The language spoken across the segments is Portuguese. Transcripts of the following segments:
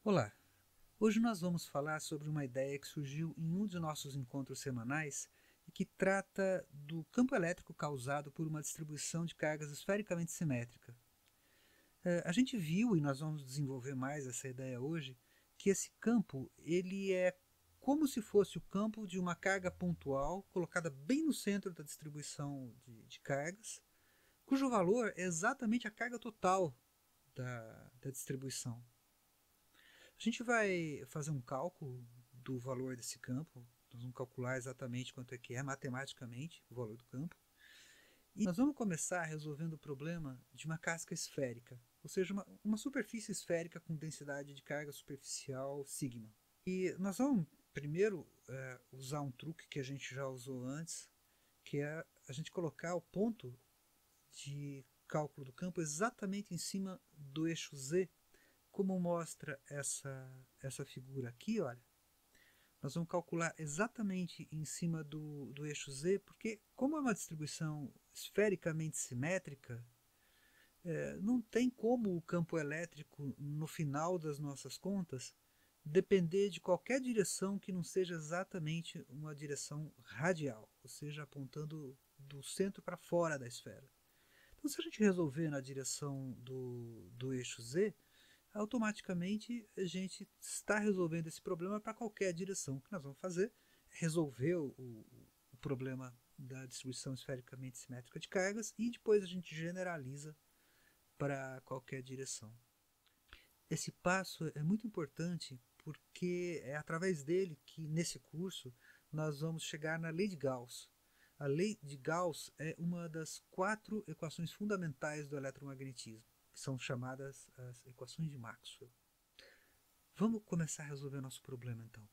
Olá! Hoje nós vamos falar sobre uma ideia que surgiu em um de nossos encontros semanais e que trata do campo elétrico causado por uma distribuição de cargas esfericamente simétrica. A gente viu, e nós vamos desenvolver mais essa ideia hoje, que esse campo ele é como se fosse o campo de uma carga pontual colocada bem no centro da distribuição de cargas, cujo valor é exatamente a carga total da distribuição. A gente vai fazer um cálculo do valor desse campo, nós vamos calcular exatamente quanto é que é matematicamente o valor do campo, e nós vamos começar resolvendo o problema de uma casca esférica, ou seja, uma superfície esférica com densidade de carga superficial sigma. E nós vamos primeiro usar um truque que a gente já usou antes, que é a gente colocar o ponto de cálculo do campo exatamente em cima do eixo Z, como mostra essa figura aqui, olha. Nós vamos calcular exatamente em cima do eixo Z, porque como é uma distribuição esfericamente simétrica, não tem como o campo elétrico, no final das nossas contas, depender de qualquer direção que não seja exatamente uma direção radial, ou seja, apontando do centro para fora da esfera. Então, se a gente resolver na direção do eixo Z, automaticamente a gente está resolvendo esse problema para qualquer direção. O que nós vamos fazer é resolver o problema da distribuição esfericamente simétrica de cargas e depois a gente generaliza para qualquer direção. Esse passo é muito importante porque é através dele que, nesse curso, nós vamos chegar na lei de Gauss. A lei de Gauss é uma das 4 equações fundamentais do eletromagnetismo, que são chamadas as equações de Maxwell. Vamos começar a resolver nosso problema, então.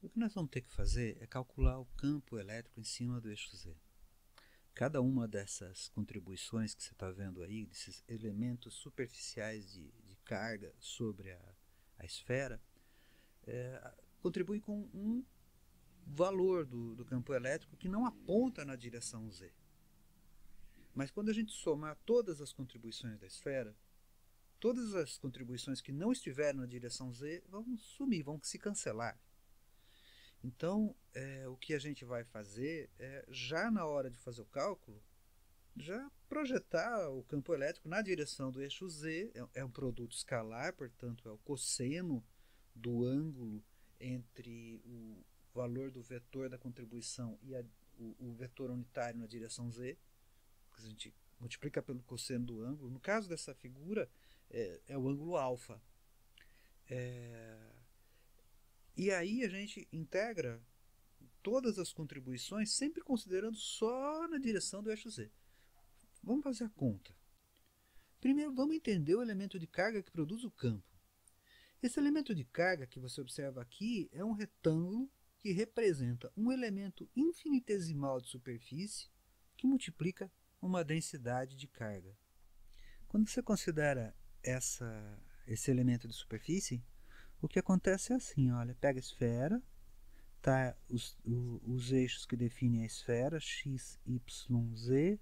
O que nós vamos ter que fazer é calcular o campo elétrico em cima do eixo Z. Cada uma dessas contribuições que você está vendo aí, desses elementos superficiais de carga sobre a esfera, contribui com um valor do campo elétrico que não aponta na direção Z. Mas quando a gente somar todas as contribuições da esfera, todas as contribuições que não estiveram na direção Z vão sumir, vão se cancelar. Então, o que a gente vai fazer é, já na hora de fazer o cálculo, já projetar o campo elétrico na direção do eixo Z, é um produto escalar, portanto é o cosseno do ângulo entre o valor do vetor da contribuição e o vetor unitário na direção Z, que a gente multiplica pelo cosseno do ângulo. No caso dessa figura, é o ângulo alfa. E aí a gente integra todas as contribuições, sempre considerando só na direção do eixo Z. Vamos fazer a conta. Primeiro vamos entender o elemento de carga que produz o campo. Esse elemento de carga que você observa aqui é um retângulo que representa um elemento infinitesimal de superfície que multiplica uma densidade de carga. Quando você considera esse elemento de superfície, o que acontece é assim, olha, pega a esfera, tá, os eixos que definem a esfera, x, y, z,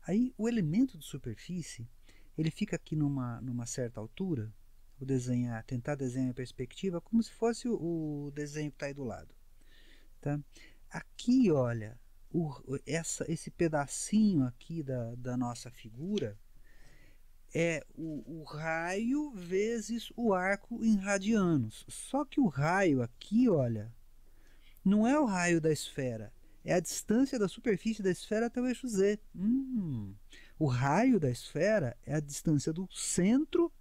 aí o elemento de superfície, ele fica aqui numa certa altura. Vou tentar desenhar em perspectiva como se fosse o desenho que está aí do lado. Tá? Aqui, olha, esse pedacinho aqui da nossa figura é o raio vezes o arco em radianos. Só que o raio aqui, olha, não é o raio da esfera, é a distância da superfície da esfera até o eixo Z. O raio da esfera é a distância do centro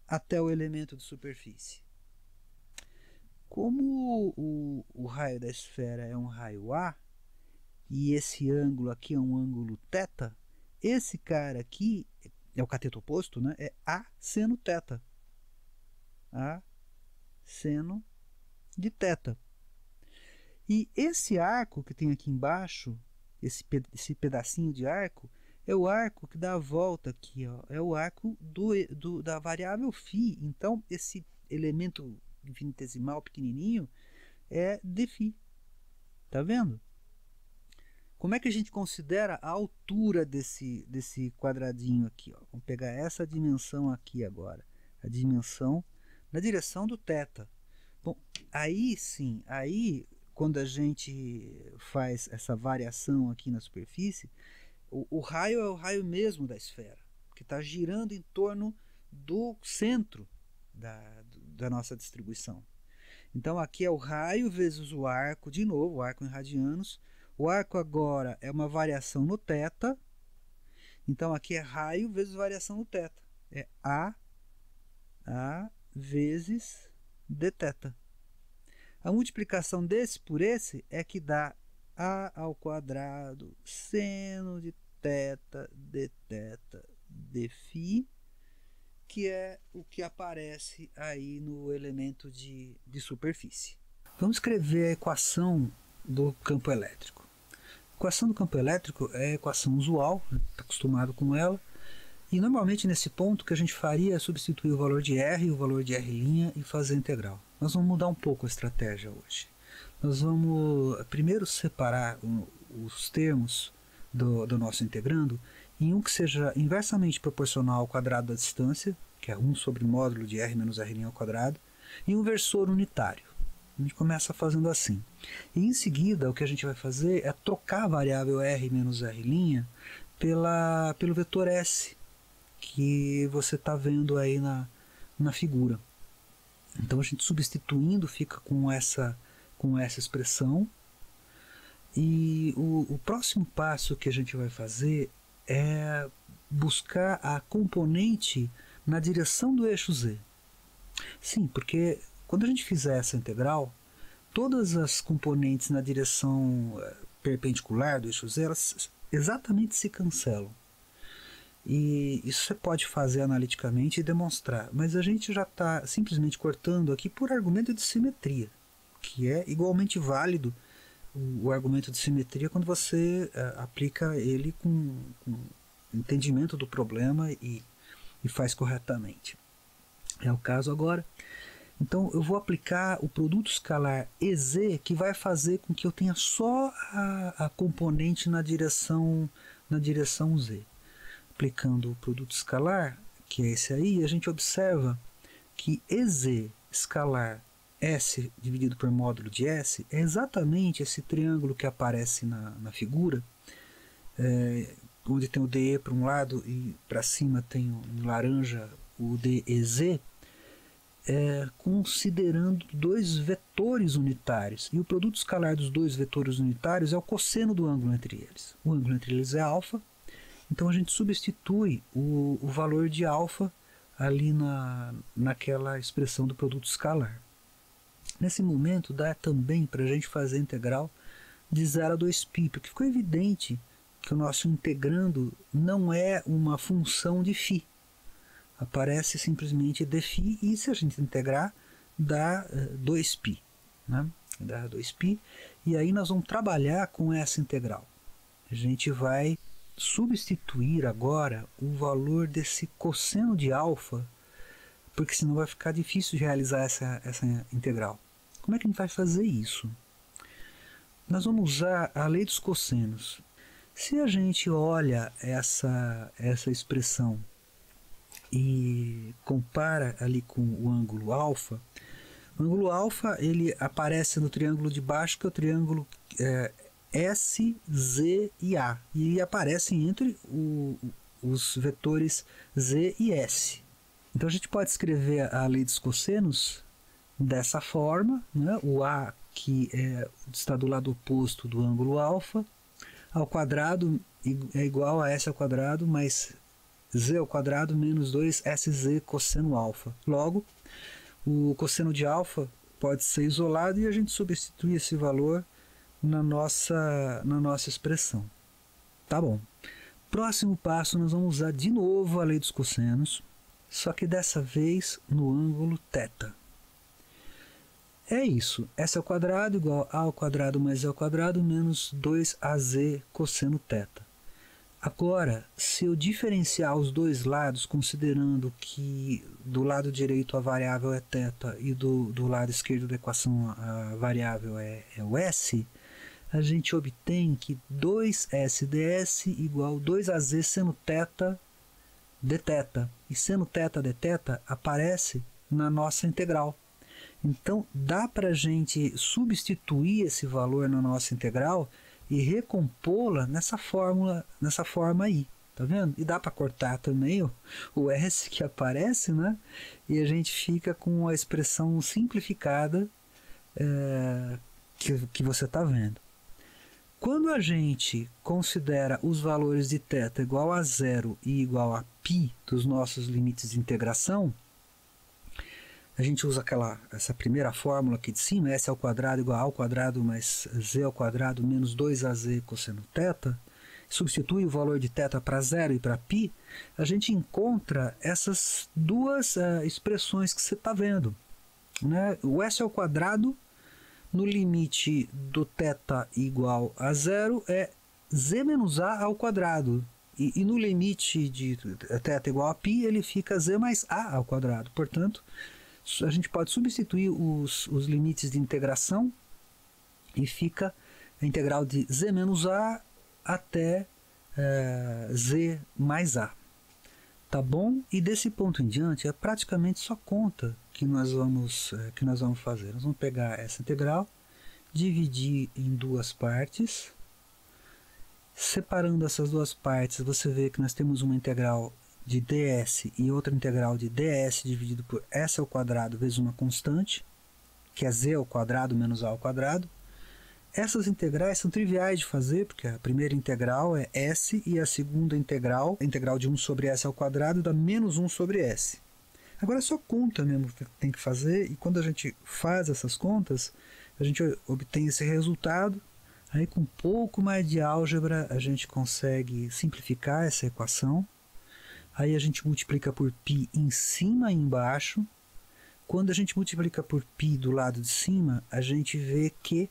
até o elemento de superfície. Como o raio da esfera é um raio A, e esse ângulo aqui é um ângulo θ, esse cara aqui é o cateto oposto, né? É A seno θ. A seno de θ. E esse arco que tem aqui embaixo, esse pedacinho de arco, é o arco que dá a volta aqui, ó, é o arco da variável φ. Então, esse elemento infinitesimal pequenininho é dφ. Tá vendo? Como é que a gente considera a altura desse quadradinho aqui? Ó? Vamos pegar essa dimensão aqui agora, a dimensão na direção do θ. Bom, aí sim, aí quando a gente faz essa variação aqui na superfície, o raio é o raio mesmo da esfera, que está girando em torno do centro da nossa distribuição. Então aqui é o raio vezes o arco, de novo, o arco em radianos. O arco agora é uma variação no θ. Então aqui é raio vezes variação no θ. É A vezes dθ. A multiplicação desse por esse é que dá A ao quadrado seno de θ dθ dφ, que é o que aparece aí no elemento de superfície. Vamos escrever a equação do campo elétrico. A equação do campo elétrico é a equação usual, está acostumado com ela, e normalmente nesse ponto o que a gente faria é substituir o valor de R e o valor de R' e fazer a integral. Nós vamos mudar um pouco a estratégia hoje. Nós vamos primeiro separar os termos do nosso integrando em um que seja inversamente proporcional ao quadrado da distância, que é 1 sobre o módulo de R menos R' ao quadrado, e um versor unitário. A gente começa fazendo assim. E em seguida, o que a gente vai fazer é trocar a variável R menos R' pelo vetor S, que você está vendo aí na figura. Então a gente substituindo fica com essa expressão. E o próximo passo que a gente vai fazer é buscar a componente na direção do eixo Z. Sim, porque quando a gente fizer essa integral, todas as componentes na direção perpendicular do eixo Z, elas exatamente se cancelam. E isso você pode fazer analiticamente e demonstrar, mas a gente já está simplesmente cortando aqui por argumento de simetria, que é igualmente válido o argumento de simetria quando você aplica ele com entendimento do problema e faz corretamente. É o caso agora. Então eu vou aplicar o produto escalar EZ, que vai fazer com que eu tenha só a componente na direção Z. Aplicando o produto escalar, que é esse aí, a gente observa que EZ escalar S dividido por módulo de S é exatamente esse triângulo que aparece na figura, onde tem o DE para um lado e para cima tem em laranja o DEZ, considerando dois vetores unitários. E o produto escalar dos dois vetores unitários é o cosseno do ângulo entre eles. O ângulo entre eles é alfa, então a gente substitui o valor de alfa ali naquela expressão do produto escalar. Nesse momento dá também para a gente fazer a integral de 0 a 2π, porque ficou evidente que o nosso integrando não é uma função de φ. Aparece simplesmente dφ, e se a gente integrar, dá 2π. Né? Dá 2π, e aí nós vamos trabalhar com essa integral. A gente vai substituir agora o valor desse cosseno de alfa, porque senão vai ficar difícil de realizar essa integral. Como é que a gente vai fazer isso? Nós vamos usar a lei dos cossenos. Se a gente olha essa expressão e compara ali com o ângulo alfa ele aparece no triângulo de baixo, que é o triângulo S, Z e A. E ele aparece entre os vetores Z e S. Então a gente pode escrever a lei dos cossenos dessa forma, né? O A, que está do lado oposto do ângulo alfa, ao quadrado é igual a S ao quadrado mais Z ao quadrado menos 2SZ cosseno alfa. Logo, o cosseno de alfa pode ser isolado e a gente substitui esse valor na nossa expressão. Tá bom. Próximo passo, nós vamos usar de novo a lei dos cossenos, só que dessa vez no ângulo θ. É isso. S ao quadrado igual a ao quadrado mais Z ao quadrado menos 2AZ cosseno θ. Agora, se eu diferenciar os dois lados, considerando que do lado direito a variável é θ e do lado esquerdo da equação a variável é o S, a gente obtém que 2S ds igual 2AZ seno θ dθ. E seno θ dθ aparece na nossa integral. Então, dá para a gente substituir esse valor na nossa integral e recompô-la nessa forma aí. Tá vendo? E dá para cortar também o S que aparece, né? E a gente fica com a expressão simplificada que você está vendo. Quando a gente considera os valores de θ igual a 0 e igual a π dos nossos limites de integração, a gente usa essa primeira fórmula aqui de cima, s ao quadrado igual a ao quadrado mais z ao quadrado menos 2az cosseno θ, substitui o valor de θ para 0 e para π, a gente encontra essas duas expressões que você está vendo. Né? O s ao quadrado no limite do θ igual a 0 é z menos a ao quadrado. E no limite de θ igual a π, ele fica z mais a ao quadrado. Portanto, a gente pode substituir os limites de integração e fica a integral de z menos a até z mais a. Tá bom? E desse ponto em diante é praticamente só conta que nós vamos fazer. Nós vamos pegar essa integral, dividir em duas partes. Separando essas duas partes, você vê que nós temos uma integral de ds e outra integral de ds dividido por s ao quadrado vezes uma constante, que é z ao quadrado menos a ao quadrado. Essas integrais são triviais de fazer, porque a primeira integral é s e a segunda integral, a integral de 1 sobre s ao quadrado, dá menos 1 sobre s. Agora é só conta mesmo que tem que fazer, e quando a gente faz essas contas, a gente obtém esse resultado. Aí com um pouco mais de álgebra a gente consegue simplificar essa equação. Aí a gente multiplica por π em cima e embaixo. Quando a gente multiplica por π do lado de cima, a gente vê que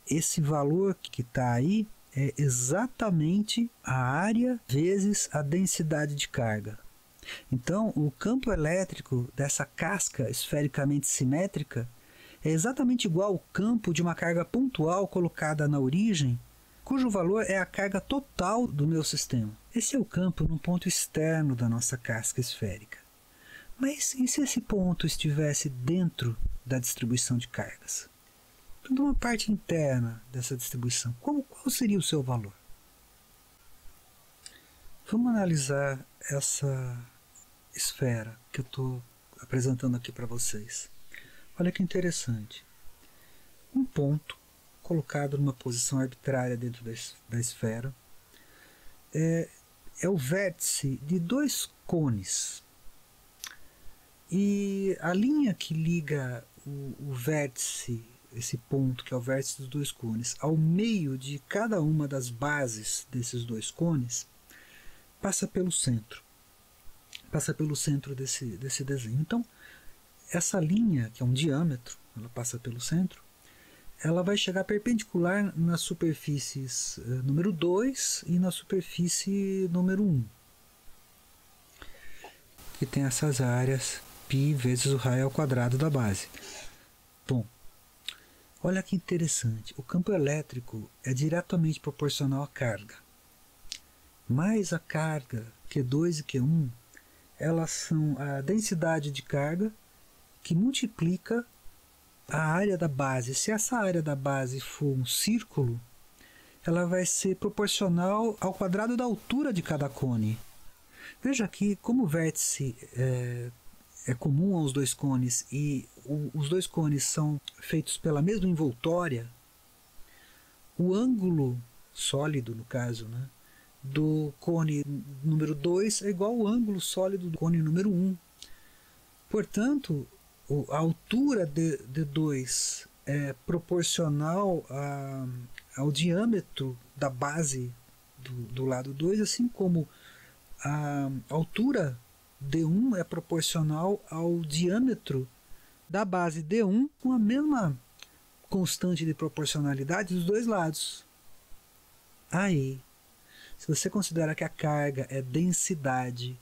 esse valor que está aí é exatamente a área vezes a densidade de carga. Então, o campo elétrico dessa casca esfericamente simétrica é exatamente igual ao campo de uma carga pontual colocada na origem, cujo valor é a carga total do meu sistema. Esse é o campo num ponto externo da nossa casca esférica. Mas e se esse ponto estivesse dentro da distribuição de cargas? Então, uma parte interna dessa distribuição, qual seria o seu valor? Vamos analisar essa esfera que eu estou apresentando aqui para vocês. Olha que interessante. Um ponto colocado numa posição arbitrária dentro da esfera é o vértice de dois cones. E a linha que liga o vértice, esse ponto que é o vértice dos dois cones, ao meio de cada uma das bases desses dois cones, passa pelo centro. Passa pelo centro desse desenho. Então, essa linha, que é um diâmetro, ela passa pelo centro, ela vai chegar perpendicular nas superfícies número 2 e na superfície número 1, que tem essas áreas π vezes o raio ao quadrado da base. Bom, olha que interessante, o campo elétrico é diretamente proporcional à carga, mas a carga Q2 e Q1, elas são a densidade de carga que multiplica a área da base. Se essa área da base for um círculo, ela vai ser proporcional ao quadrado da altura de cada cone. Veja aqui como o vértice é comum aos dois cones e os dois cones são feitos pela mesma envoltória. O ângulo sólido, no caso, né, do cone número 2 é igual ao ângulo sólido do cone número 1. Portanto, a altura de 2 é proporcional ao diâmetro da base do lado 2, assim como a altura D1 é proporcional ao diâmetro da base D1 com a mesma constante de proporcionalidade dos dois lados. Aí, se você considera que a carga é densidade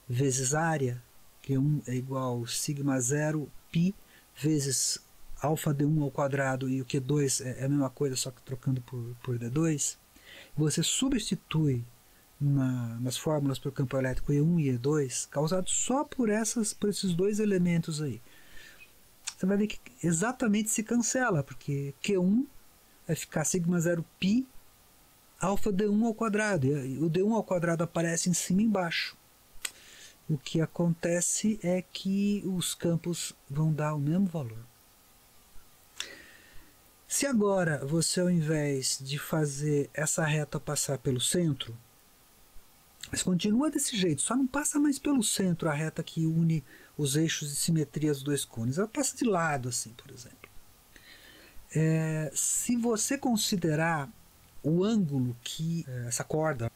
vezes área, Q1 é igual a sigma 0 π vezes alfa D1 ao quadrado, e o Q2 é a mesma coisa, só que trocando por D2, você substitui nas fórmulas para o campo elétrico E1 e E2, causado só por esses dois elementos aí. Você vai ver que exatamente se cancela, porque Q1 vai ficar sigma 0 π alfa D1 ao quadrado, e o D1 ao quadrado aparece em cima e embaixo. O que acontece é que os campos vão dar o mesmo valor. Se agora você, ao invés de fazer essa reta passar pelo centro, mas continua desse jeito, só não passa mais pelo centro a reta que une os eixos de simetria dos dois cones. Ela passa de lado, assim, por exemplo. Se você considerar o ângulo que essa corda,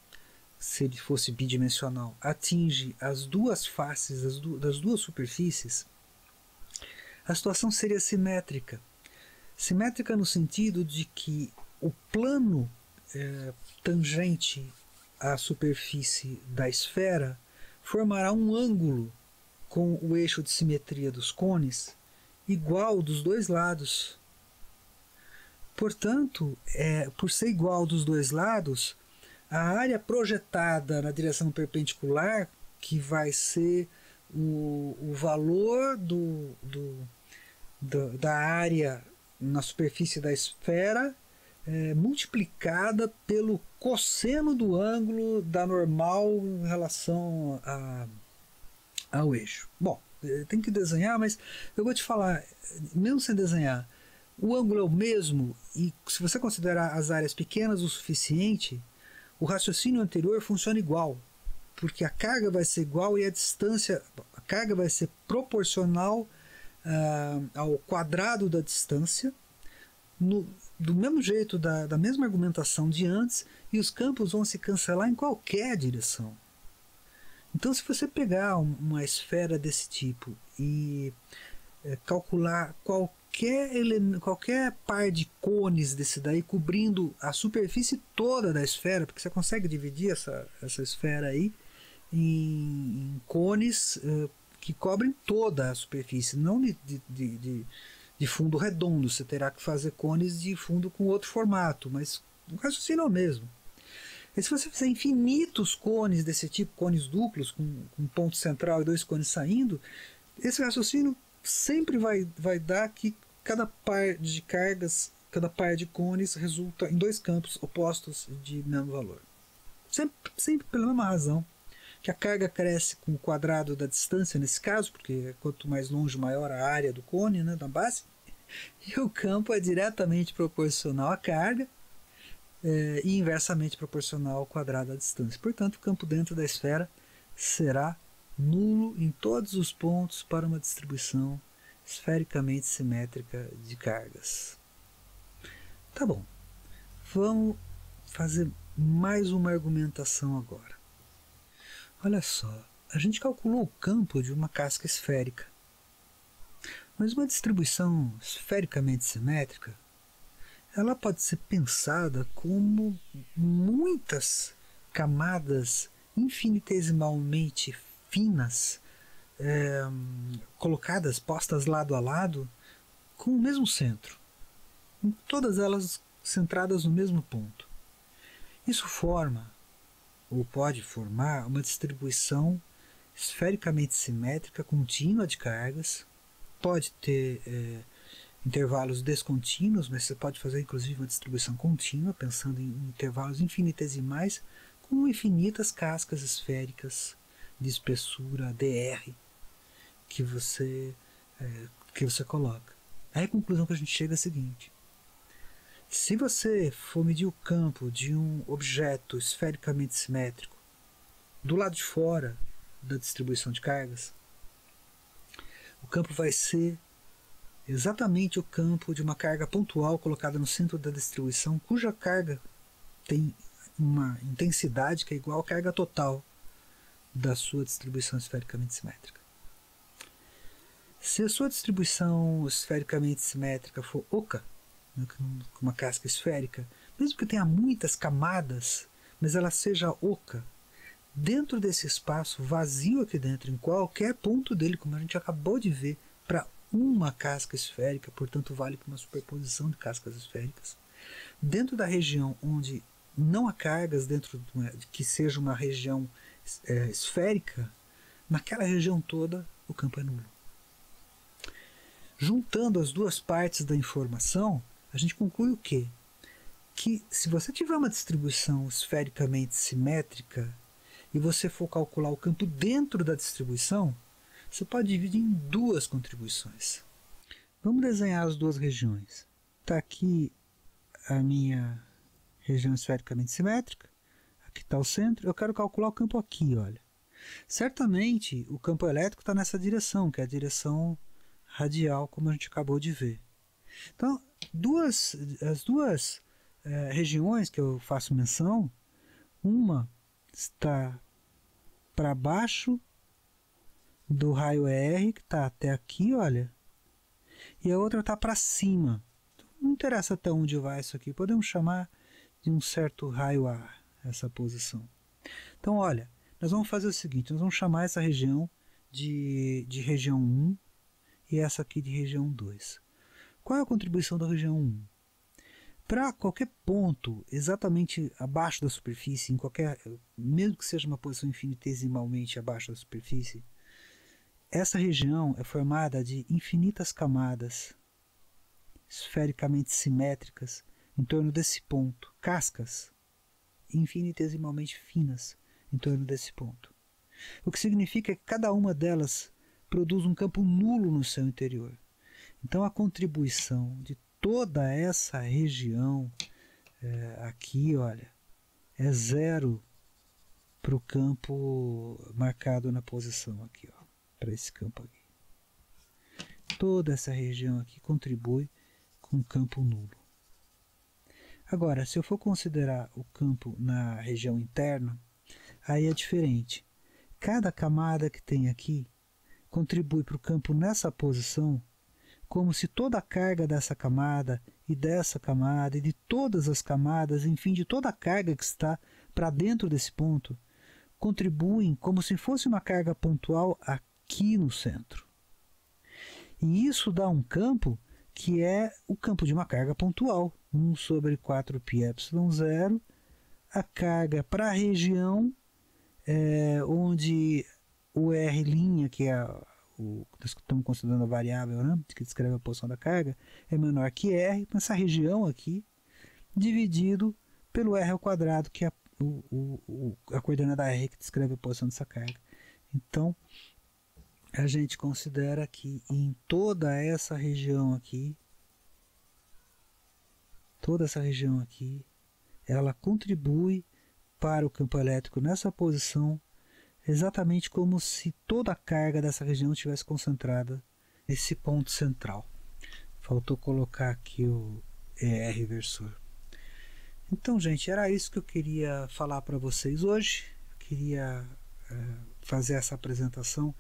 se ele fosse bidimensional, atinge as duas faces das duas superfícies, a situação seria simétrica. Simétrica no sentido de que o plano tangente à superfície da esfera formará um ângulo com o eixo de simetria dos cones igual dos dois lados. Portanto, por ser igual dos dois lados, a área projetada na direção perpendicular, que vai ser o valor da área na superfície da esfera, multiplicada pelo cosseno do ângulo da normal em relação ao eixo. Bom, tem que desenhar, mas eu vou te falar, mesmo sem desenhar, o ângulo é o mesmo, e se você considerar as áreas pequenas o suficiente, o raciocínio anterior funciona igual, porque a carga vai ser igual e a distância, a carga vai ser proporcional ao quadrado da distância, do mesmo jeito, da mesma argumentação de antes, e os campos vão se cancelar em qualquer direção. Então, se você pegar uma esfera desse tipo e calcular qualquer par de cones desse daí cobrindo a superfície toda da esfera, porque você consegue dividir essa esfera aí em cones que cobrem toda a superfície, não de fundo redondo. Você terá que fazer cones de fundo com outro formato, mas o raciocínio é o mesmo. E se você fizer infinitos cones desse tipo, cones duplos, com um ponto central e dois cones saindo, esse raciocínio sempre vai dar que cada par de cargas, cada par de cones resulta em dois campos opostos de mesmo valor. Sempre pela mesma razão, que a carga cresce com o quadrado da distância nesse caso, porque quanto mais longe, maior a área do cone, né, da base, e o campo é diretamente proporcional à carga e inversamente proporcional ao quadrado da distância. Portanto, o campo dentro da esfera será nulo em todos os pontos para uma distribuição esfericamente simétrica de cargas. Tá bom, vamos fazer mais uma argumentação agora. Olha só, a gente calculou o campo de uma casca esférica, mas uma distribuição esfericamente simétrica, ela pode ser pensada como muitas camadas infinitesimalmente finas, colocadas, postas lado a lado, com o mesmo centro, todas elas centradas no mesmo ponto. Isso forma, ou pode formar, uma distribuição esfericamente simétrica contínua de cargas. Pode ter intervalos descontínuos, mas você pode fazer inclusive uma distribuição contínua, pensando em intervalos infinitesimais, com infinitas cascas esféricas de espessura dr que você coloca. Aí a conclusão que a gente chega é a seguinte: se você for medir o campo de um objeto esfericamente simétrico do lado de fora da distribuição de cargas, o campo vai ser exatamente o campo de uma carga pontual colocada no centro da distribuição, cuja carga tem uma intensidade que é igual à carga total da sua distribuição esfericamente simétrica. Se a sua distribuição esfericamente simétrica for oca, com uma casca esférica, mesmo que tenha muitas camadas, mas ela seja oca, dentro desse espaço vazio aqui dentro, em qualquer ponto dele, como a gente acabou de ver, para uma casca esférica, portanto vale para uma superposição de cascas esféricas, dentro da região onde não há cargas dentro de que seja uma região esférica, naquela região toda o campo é nulo. Juntando as duas partes da informação, a gente conclui o quê? Que se você tiver uma distribuição esfericamente simétrica e você for calcular o campo dentro da distribuição, você pode dividir em duas contribuições. Vamos desenhar as duas regiões. Está aqui a minha região esfericamente simétrica, aqui está o centro, eu quero calcular o campo aqui, olha. Certamente o campo elétrico está nessa direção, que é a direção radial, como a gente acabou de ver. Então, as duas regiões que eu faço menção, uma está para baixo do raio R, que está até aqui, olha, e a outra está para cima. Então, não interessa até onde vai isso aqui, podemos chamar de um certo raio A, essa posição. Então, olha, nós vamos fazer o seguinte, nós vamos chamar essa região de região 1 e essa aqui de região 2. Qual é a contribuição da região 1? Para qualquer ponto exatamente abaixo da superfície, mesmo que seja uma posição infinitesimalmente abaixo da superfície, essa região é formada de infinitas camadas esfericamente simétricas em torno desse ponto, cascas infinitesimalmente finas em torno desse ponto. O que significa que cada uma delas produz um campo nulo no seu interior. Então a contribuição de toda essa região aqui, olha, é zero para o campo marcado na posição aqui, ó, para esse campo aqui. Toda essa região aqui contribui com campo nulo. Agora, se eu for considerar o campo na região interna, aí é diferente. Cada camada que tem aqui contribui para o campo nessa posição, como se toda a carga dessa camada e de todas as camadas, enfim, de toda a carga que está para dentro desse ponto, contribuem como se fosse uma carga pontual aqui no centro. E isso dá um campo que é o campo de uma carga pontual, 1 sobre 4πε0, a carga para a região onde o R', que é nós estamos considerando a variável, né, que descreve a posição da carga, é menor que R, nessa região aqui, dividido pelo R ao quadrado, que é a coordenada R que descreve a posição dessa carga. Então, a gente considera que em toda essa região aqui, ela contribui para o campo elétrico nessa posição, exatamente como se toda a carga dessa região estivesse concentrada nesse ponto central. Faltou colocar aqui o ER versor. Então, gente, era isso que eu queria falar para vocês hoje. Eu queria fazer essa apresentação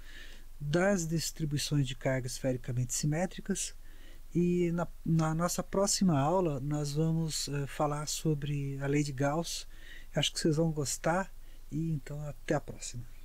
das distribuições de carga esfericamente simétricas. E na nossa próxima aula nós vamos falar sobre a lei de Gauss. Acho que vocês vão gostar. E então até a próxima.